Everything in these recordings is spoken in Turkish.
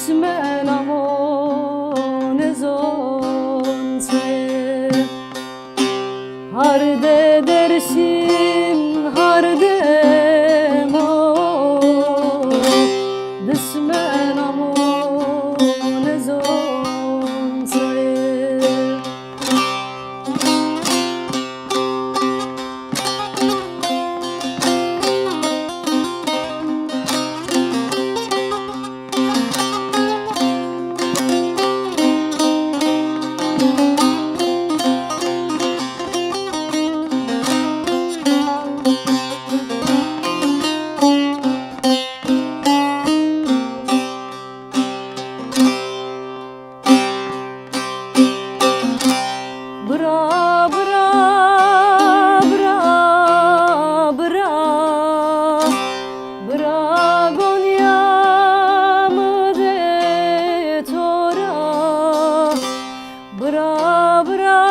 دسمه نمو نزون سه هرده درسیم هرده ما دسمه نمو نزون سه Bra bra bra bra bra Gonya mıde tora bra bra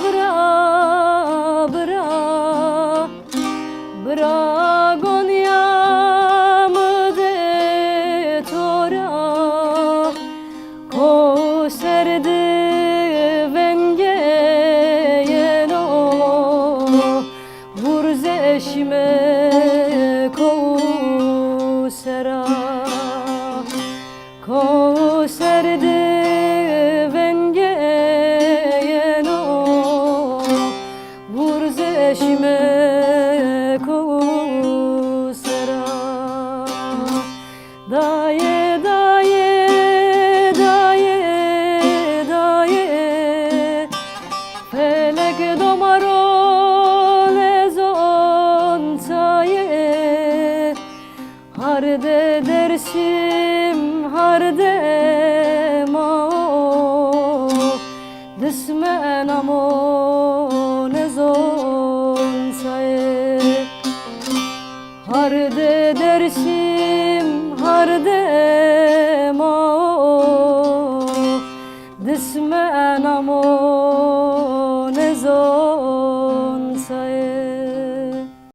bra bra bra Gonya mıde tora ko serdi Eşime kovsera kovserdi vengeyeno vurz eşime kovsera daye daye daye daye felek domaro Harde dersim harde mao Dısme namo nezon saye Harde dersim harde mao Dısme namo nezon